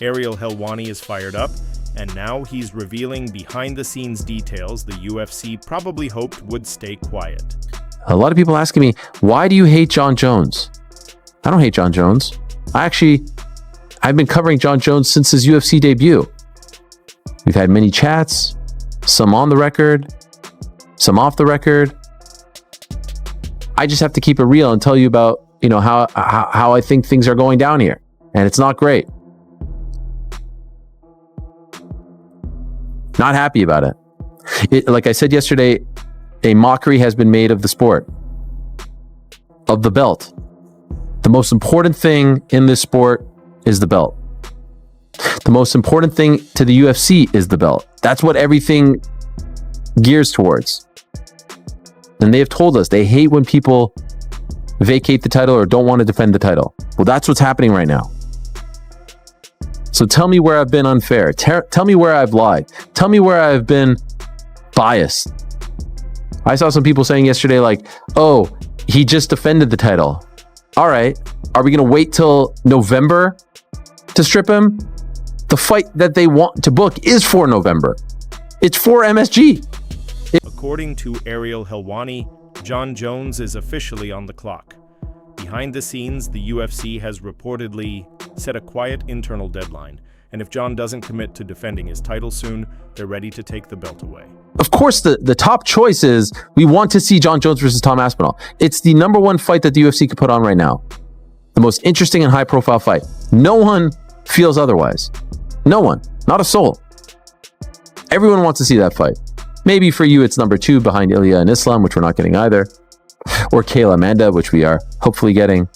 Ariel Helwani is fired up, and now he's revealing behind-the-scenes details the UFC probably hoped would stay quiet. A lot of people asking me, why do you hate Jon Jones? I don't hate Jon Jones. I've been covering Jon Jones since his UFC debut. We've had many chats, some on the record, some off the record. I just have to keep it real and tell you about, how I think things are going down here. And it's not great. Not happy about it. Like I said yesterday, a mockery has been made of the sport, of the belt. The most important thing in this sport is the belt. The most important thing to the UFC is the belt. That's what everything gears towards. And they have told us they hate when people vacate the title or don't want to defend the title. Well, that's what's happening right now. So tell me where I've been unfair. Tell me where I've lied. Tell me where I've been biased. I saw some people saying yesterday, like, oh, he just defended the title. All right. Are we going to wait till November to strip him? The fight that they want to book is for November. It's for MSG. According to Ariel Helwani, Jon Jones is officially on the clock. Behind the scenes, the UFC has reportedly set a quiet internal deadline, and if Jon doesn't commit to defending his title soon, they're ready to take the belt away. Of course, the top choice is we want to see Jon Jones versus Tom Aspinall. It's the number one fight that the UFC could put on right now. The most interesting and high-profile fight. No one feels otherwise. No one. Not a soul. Everyone wants to see that fight. Maybe for you, it's number 2 behind Ilya and Islam, which we're not getting either. Or Kayla Amanda, which we are hopefully getting.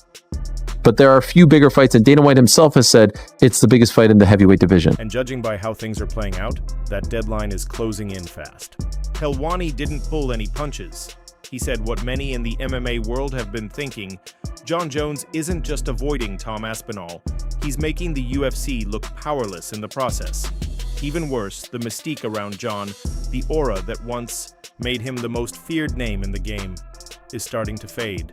But there are a few bigger fights, and Dana White himself has said it's the biggest fight in the heavyweight division. And judging by how things are playing out, that deadline is closing in fast. Helwani didn't pull any punches. He said what many in the MMA world have been thinking, Jon Jones isn't just avoiding Tom Aspinall, he's making the UFC look powerless in the process. Even worse, the mystique around Jon, the aura that once made him the most feared name in the game, is starting to fade.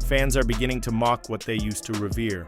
Fans are beginning to mock what they used to revere.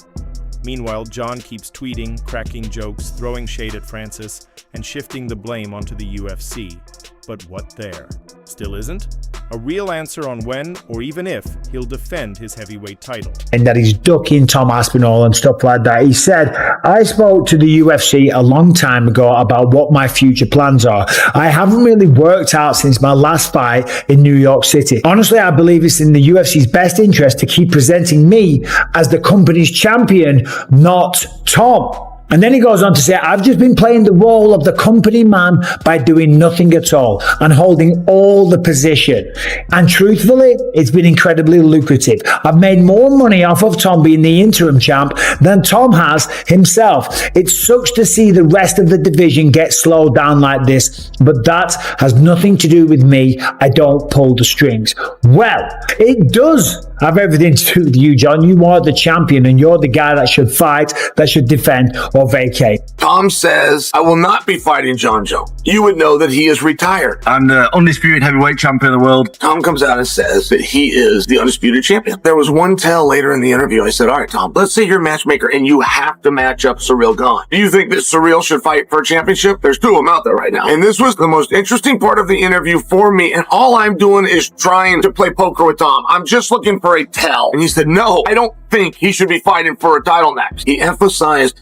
Meanwhile, Jon keeps tweeting, cracking jokes, throwing shade at Francis, and shifting the blame onto the UFC. But what there? Still isn't? A real answer on when, or even if, he'll defend his heavyweight title. And that he's ducking Tom Aspinall and stuff like that. He said, I spoke to the UFC a long time ago about what my future plans are. I haven't really worked out since my last fight in New York City. Honestly, I believe it's in the UFC's best interest to keep presenting me as the company's champion, not Tom. And then he goes on to say, I've just been playing the role of the company man by doing nothing at all and holding all the position. And truthfully, it's been incredibly lucrative. I've made more money off of Tom being the interim champ than Tom has himself. It sucks to see the rest of the division get slowed down like this, but that has nothing to do with me. I don't pull the strings. Well, it does have everything to do with you, Jon. You are the champion and you're the guy that should fight, that should defend or vacate. Tom says, I will not be fighting Jon Jones. You would know that he is retired. I'm the undisputed heavyweight champion of the world. Tom comes out and says that he is the undisputed champion. There was one tell later in the interview. I said, all right, Tom, let's say you're a matchmaker and you have to match up Ciryl Gane. Do you think that Ciryl should fight for a championship? There's 2 of them out there right now. And this was the most interesting part of the interview for me. And all I'm doing is trying to play poker with Tom. I'm just looking for a tell. And he said, no, I don't think he should be fighting for a title next. He emphasized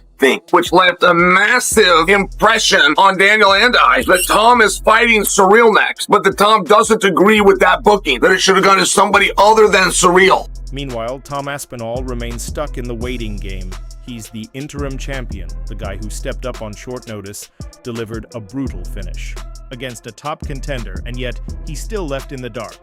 which left a massive impression on Daniel and I that Tom is fighting Ciryl next, but that Tom doesn't agree with that booking, that it should have gone to somebody other than Ciryl. Meanwhile, Tom Aspinall remains stuck in the waiting game. He's the interim champion, the guy who stepped up on short notice, delivered a brutal finish against a top contender, and yet he's still left in the dark.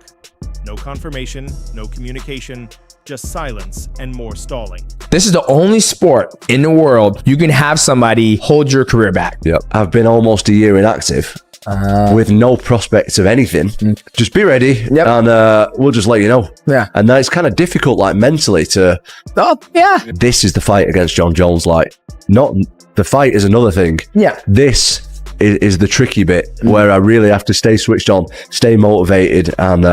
No confirmation, no communication, just silence and more stalling. This is the only sport in the world you can have somebody hold your career back. Yep. I've been almost a year inactive with no prospects of anything. Just be ready and we'll just let you know. Yeah. And it's kind of difficult, like mentally to, this is the fight against Jon Jones. Like, not the fight is another thing. Yeah. This is the tricky bit where I really have to stay switched on, stay motivated, and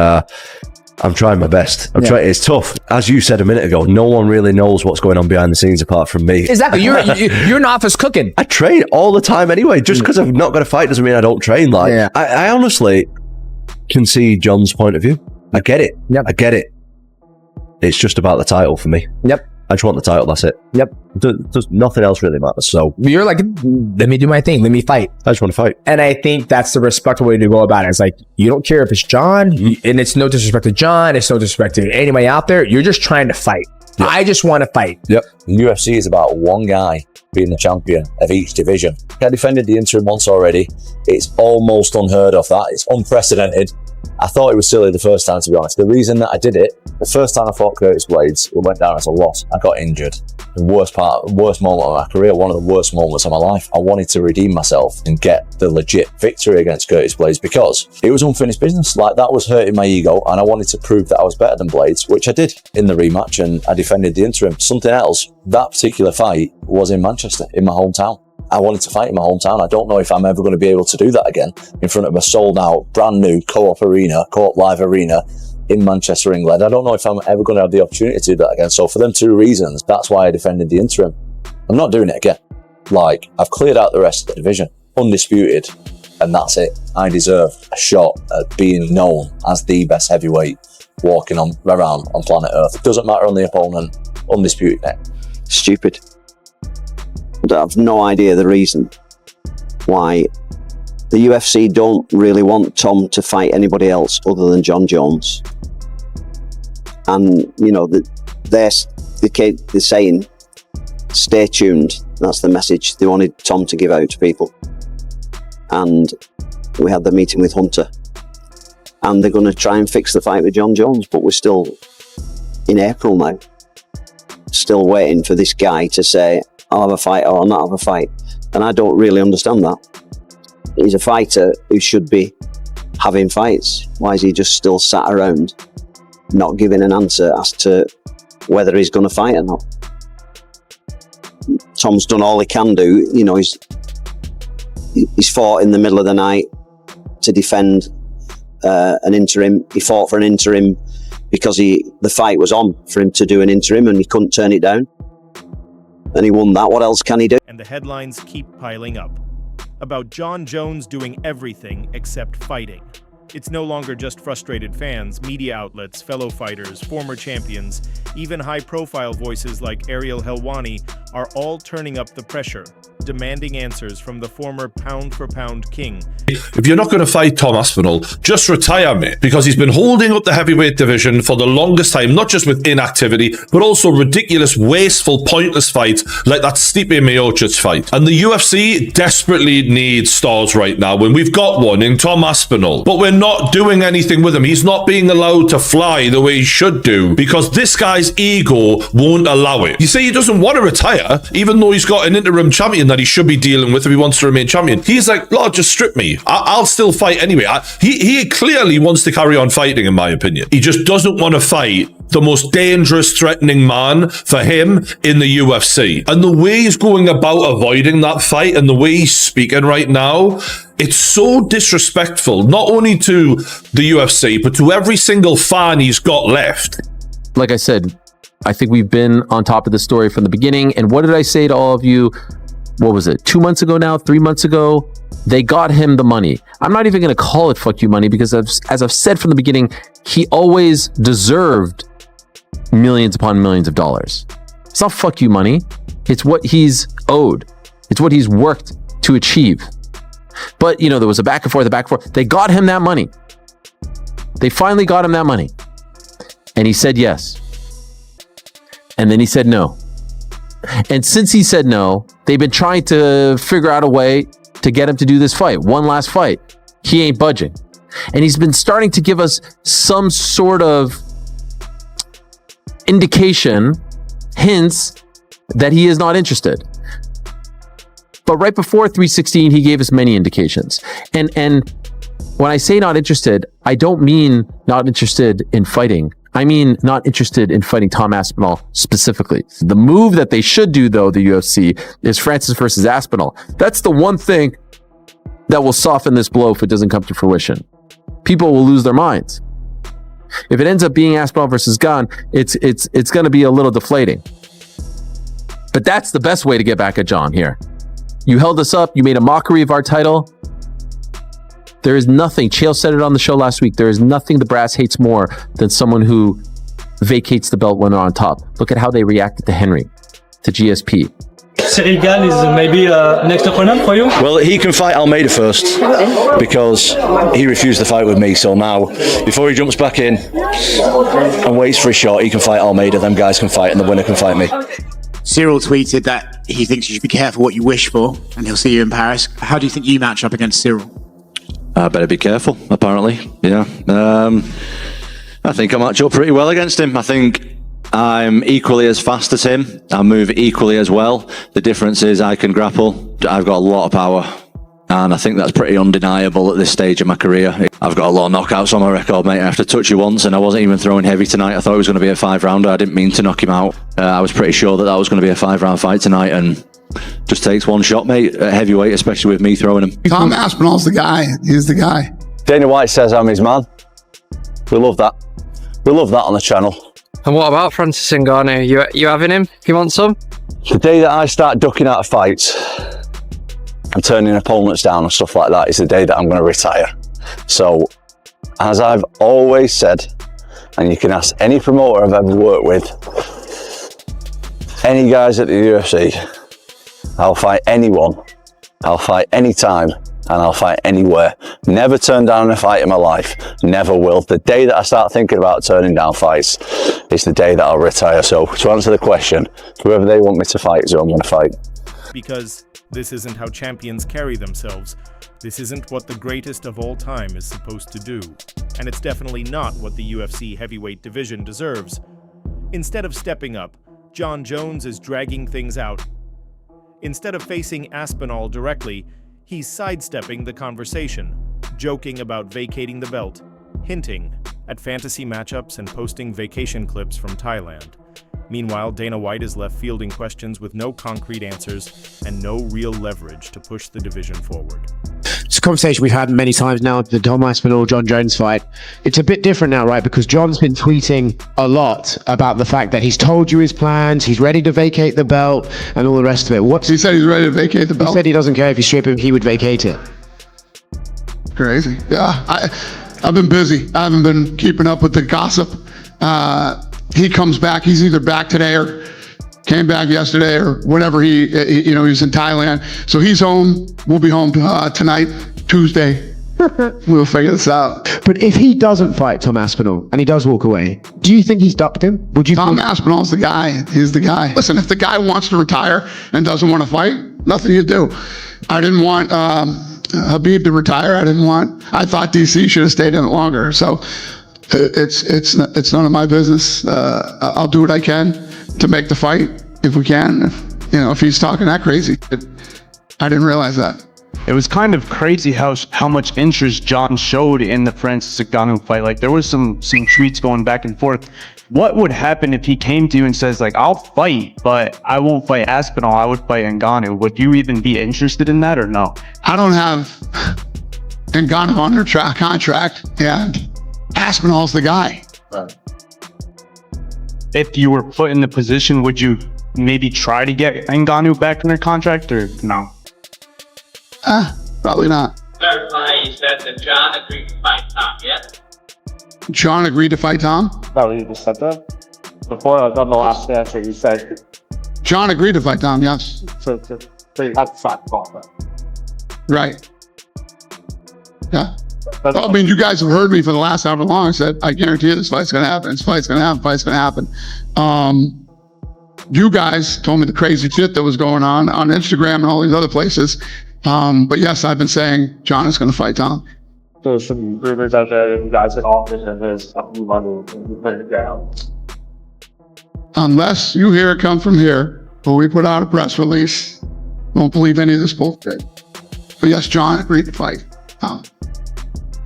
I'm trying my best. It's tough. As you said a minute ago, no one really knows what's going on behind the scenes apart from me. Exactly. You're in office cooking. I train all the time anyway. Just because I've not got a fight doesn't mean I don't train. I honestly can see Jon's point of view. I get it. Yep. I get it. It's just about the title for me. Yep. I just want the title, that's it. Yep. Does nothing else really matters. So you're like, let me do my thing. Let me fight. I just want to fight. And I think that's the respectful way to go about it. It's like, you don't care if it's Jon, and it's no disrespect to Jon, it's no disrespect to anybody out there. You're just trying to fight. Yep. I just want to fight. Yep. The UFC is about one guy being the champion of each division. I defended the interim once already. It's almost unheard of that. It's unprecedented. I thought it was silly the first time, to be honest. The reason that I did it, the first time I fought Curtis Blades, it went down as a loss. I got injured. The worst moment of my career, one of the worst moments of my life. I wanted to redeem myself and get the legit victory against Curtis Blades because it was unfinished business. Like, that was hurting my ego, and I wanted to prove that I was better than Blades, which I did in the rematch, and I defended the interim. Something else, that particular fight was in Manchester, in my hometown. I wanted to fight in my hometown. I don't know if I'm ever going to be able to do that again in front of a sold out, brand new Co-op Live arena in Manchester, England. I don't know if I'm ever going to have the opportunity to do that again. So for them two reasons, that's why I defended the interim. I'm not doing it again. Like, I've cleared out the rest of the division, undisputed, and that's it. I deserve a shot at being known as the best heavyweight walking around on planet Earth. It doesn't matter on the opponent, undisputed net. Stupid. I have no idea the reason why the UFC don't really want Tom to fight anybody else other than Jon Jones. And, you know, they're saying, stay tuned. That's the message they wanted Tom to give out to people. And we had the meeting with Hunter. And they're going to try and fix the fight with Jon Jones, but we're still in April now. Still waiting for this guy to say, I'll have a fight or I'll not have a fight. And I don't really understand that. He's a fighter who should be having fights. Why is he just still sat around not giving an answer as to whether he's going to fight or not? Tom's done all he can do. You know, he's fought in the middle of the night to defend an interim. He fought for an interim because the fight was on for him to do an interim and he couldn't turn it down. And he won that. What else can he do? And the headlines keep piling up about Jon Jones doing everything except fighting. It's no longer just frustrated fans, media outlets, fellow fighters, former champions, even high-profile voices like Ariel Helwani are all turning up the pressure, demanding answers from the former pound-for-pound king. If you're not going to fight Tom Aspinall, just retire, mate, because he's been holding up the heavyweight division for the longest time, not just with inactivity, but also ridiculous, wasteful, pointless fights like that Stipe Miocic fight. And the UFC desperately needs stars right now, when we've got one in Tom Aspinall, but we're not doing anything with him. He's not being allowed to fly the way he should do because this guy's ego won't allow it. You say he doesn't want to retire, even though he's got an interim champion that he should be dealing with if he wants to remain champion. He's like, Lord, just strip me. I'll still fight anyway. He clearly wants to carry on fighting, in my opinion. He just doesn't want to fight the most dangerous, threatening man for him in the UFC. And the way he's going about avoiding that fight and the way he's speaking right now, it's so disrespectful, not only to the UFC, but to every single fan he's got left. Like I said, I think we've been on top of the story from the beginning. And what did I say to all of you? What was it? 2 months ago now? 3 months ago? They got him the money. I'm not even going to call it fuck you money because as I've said from the beginning, he always deserved millions upon millions of dollars. It's not fuck you money. It's what he's owed. It's what he's worked to achieve. But, you know, there was a back and forth. They got him that money. They finally got him that money. And he said yes. And then he said no. And since he said no, they've been trying to figure out a way to get him to do this fight. One last fight. He ain't budging. And he's been starting to give us some sort of indication, hints that he is not interested. But right before 316, he gave us many indications. And when I say not interested, I don't mean not interested in fighting. I mean not interested in fighting Tom Aspinall specifically. The move that they should do, though, the UFC, is Francis versus Aspinall. That's the one thing that will soften this blow if it doesn't come to fruition. People will lose their minds. If it ends up being Aspinall versus Gunn, it's going to be a little deflating. But that's the best way to get back at Jon here. You held us up. You made a mockery of our title. There is nothing. Chael said it on the show last week. There is nothing the brass hates more than someone who vacates the belt when they're on top. Look at how they reacted to Henry, to GSP. Cyril Gane is maybe next opponent for you? Well, he can fight Almeida first because he refused to fight with me. So now, before he jumps back in and waits for a shot, he can fight Almeida. Them guys can fight, and the winner can fight me. Cyril tweeted that he thinks you should be careful what you wish for, and he'll see you in Paris. How do you think you match up against Cyril? I better be careful, apparently. Yeah. I think I match up pretty well against him. I think I'm equally as fast as him. I move equally as well. The difference is I can grapple. I've got a lot of power. And I think that's pretty undeniable at this stage of my career. I've got a lot of knockouts on my record, mate. I have to touch you once, and I wasn't even throwing heavy tonight. I thought it was going to be a 5-rounder. I didn't mean to knock him out. I was pretty sure that was going to be a 5-round fight tonight, and just takes one shot, mate, at heavyweight, especially with me throwing him. Tom Aspinall's the guy. He's the guy. Dana White says I'm his man. We love that. We love that on the channel. And what about Francis Ngannou? You having him? You want some? The day that I start ducking out of fights and turning opponents down and stuff like that is the day that I'm going to retire. So, as I've always said, and you can ask any promoter I've ever worked with, any guys at the UFC, I'll fight anyone, I'll fight anytime, and I'll fight anywhere. Never turn down a fight in my life. Never will. The day that I start thinking about turning down fights is the day that I'll retire. So to answer the question, whoever they want me to fight is who I'm going to fight. Because this isn't how champions carry themselves. This isn't what the greatest of all time is supposed to do. And it's definitely not what the UFC heavyweight division deserves. Instead of stepping up, Jon Jones is dragging things out. Instead of facing Aspinall directly, he's sidestepping the conversation, joking about vacating the belt, hinting at fantasy matchups and posting vacation clips from Thailand. Meanwhile, Dana White is left fielding questions with no concrete answers and no real leverage to push the division forward. It's a conversation we've had many times now, the Tom Aspinall, Jon Jones fight. It's a bit different now, right? Because Jon's been tweeting a lot about the fact that he's told you his plans, he's ready to vacate the belt, and all the rest of it. He said he's ready to vacate the belt? He said he doesn't care if you strip him, he would vacate it. Crazy. Yeah, I've been busy. I haven't been keeping up with the gossip. He comes back. He's either back today or came back yesterday or whenever he was in Thailand. So he's home. We'll be home tonight, Tuesday. We'll figure this out. But if he doesn't fight Tom Aspinall and he does walk away, do you think he's ducked him? Tom Aspinall's the guy. He's the guy. Listen, if the guy wants to retire and doesn't want to fight, nothing you do. I didn't want Habib to retire. I thought DC should have stayed in it longer. So it's none of my business. I'll do what I can to make the fight if we can. If he's talking that crazy, I didn't realize that. It was kind of crazy how much interest Jon showed in the Francis Ngannou fight. Like there was some tweets going back and forth. What would happen if he came to you and says like, I'll fight, but I won't fight Aspinall, I would fight Ngannou? Would you even be interested in that or no? I don't have Ngannou under contract. Yeah, Aspinall's the guy. Right. If you were put in the position, would you maybe try to get Ngannou back in their contract or no? Probably not. Clarify, you said that Jon agreed to fight Tom, yes? Jon agreed to fight Tom? No, you just said that. Before I got the last answer, you said Jon agreed to fight Tom, yes. So you have to fight Tom. Right. Yeah. I mean, you guys have heard me for the last however long. I said, I guarantee you this fight's going to happen. This fight's going to happen. Fight's going to happen. You guys told me the crazy shit that was going on Instagram and all these other places. But yes, I've been saying Jon is going to fight Tom. So some rumors out there that you guys had offered him his money and put it down. Unless you hear it come from here, or we put out a press release, won't believe any of this bullshit. But yes, Jon agreed to fight Tom.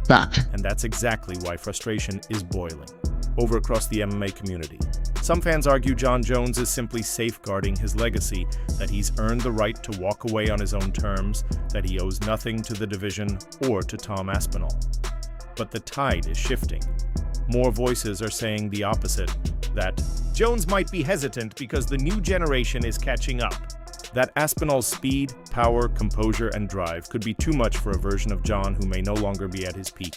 Fact. And that's exactly why frustration is boiling over across the MMA community. Some fans argue Jon Jones is simply safeguarding his legacy, that he's earned the right to walk away on his own terms, that he owes nothing to the division or to Tom Aspinall. But the tide is shifting. More voices are saying the opposite, that Jones might be hesitant because the new generation is catching up. That Aspinall's speed, power, composure, and drive could be too much for a version of Jon who may no longer be at his peak.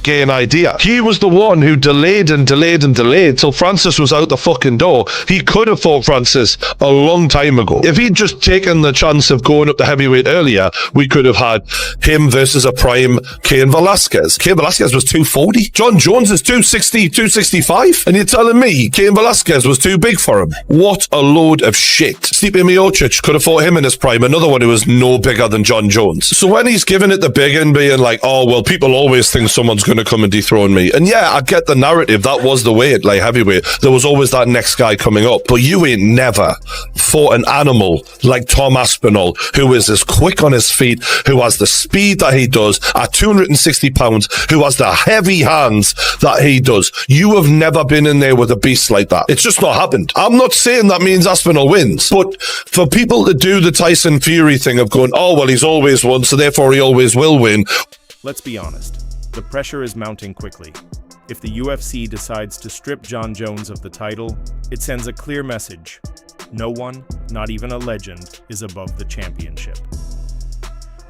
An idea. He was the one who delayed till Francis was out the fucking door. He could have fought Francis a long time ago. If he'd just taken the chance of going up the heavyweight earlier, we could have had him versus a prime Cain Velasquez. Cain Velasquez was 240. Jon Jones is 260, 265. And you're telling me Cain Velasquez was too big for him? What a load of shit. Stipe Miocic could have fought him in his prime, another one who was no bigger than Jon Jones. So when he's giving it the big and being like, oh, well, people always think someone's going to come and dethrone me. And yeah, I get the narrative. That was the way at light heavyweight. There was always that next guy coming up. But you ain't never fought an animal like Tom Aspinall, who is as quick on his feet, who has the speed that he does at 260 pounds, who has the heavy hands that he does. You have never been in there with a beast like that. It's just not happened. I'm not saying that means Aspinall wins, but for people to do the Tyson Fury thing of going, oh, well, he's always won, so therefore he always will win. Let's be honest. The pressure is mounting quickly. If the UFC decides to strip Jon Jones of the title, it sends a clear message. No one, not even a legend, is above the championship.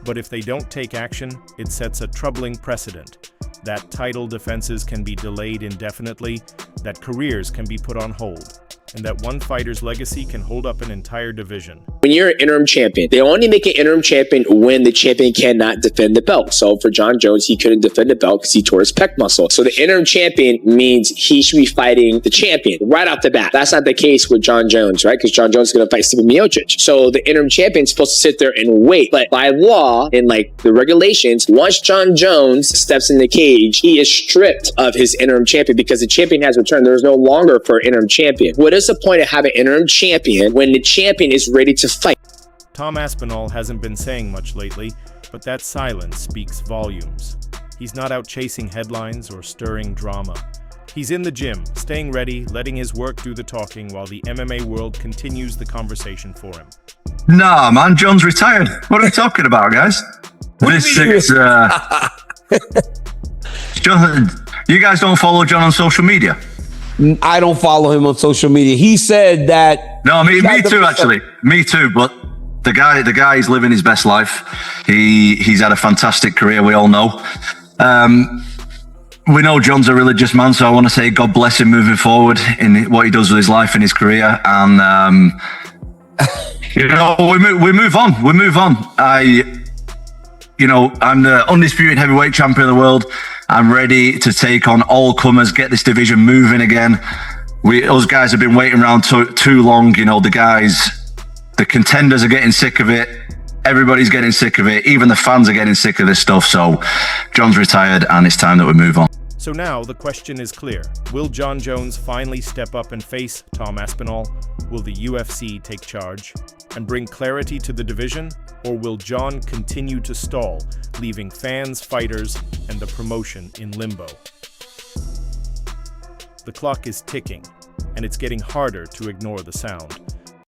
But if they don't take action, it sets a troubling precedent. That title defenses can be delayed indefinitely, that careers can be put on hold, and that one fighter's legacy can hold up an entire division. When you're an interim champion, they only make an interim champion when the champion cannot defend the belt. So for Jon Jones, he couldn't defend the belt because he tore his pec muscle. So the interim champion means he should be fighting the champion right off the bat. That's not the case with Jon Jones, right? Because Jon Jones is going to fight Stipe Miocic. So the interim champion is supposed to sit there and wait. But by law, in like the regulations, once Jon Jones steps in the cage, he is stripped of his interim champion because the champion has returned. There is no longer for interim champion. What is the point of having an interim champion when the champion is ready to fight? Tom Aspinall hasn't been saying much lately, but that silence speaks volumes. He's not out chasing headlines or stirring drama. He's in the gym, staying ready, letting his work do the talking while the MMA world continues the conversation for him. Nah, man, Jon's retired. What are we talking about, guys? This is, Jon, you guys don't follow Jon on social media? I don't follow him on social media. He said that. No, me too, actually. Me too, but the guy is living his best life. He's had a fantastic career, we all know. We know Jon's a religious man, so I want to say God bless him moving forward in what he does with his life and his career. And, you know, we move on. We move on. I'm the undisputed heavyweight champion of the world. I'm ready to take on all comers, get this division moving again. Us guys have been waiting around too long. You know, the contenders are getting sick of it. Everybody's getting sick of it. Even the fans are getting sick of this stuff. So Jon's retired and it's time that we move on. So now the question is clear. Will Jon Jones finally step up and face Tom Aspinall? Will the UFC take charge and bring clarity to the division? Or will Jon continue to stall, leaving fans, fighters, and the promotion in limbo? The clock is ticking, and it's getting harder to ignore the sound.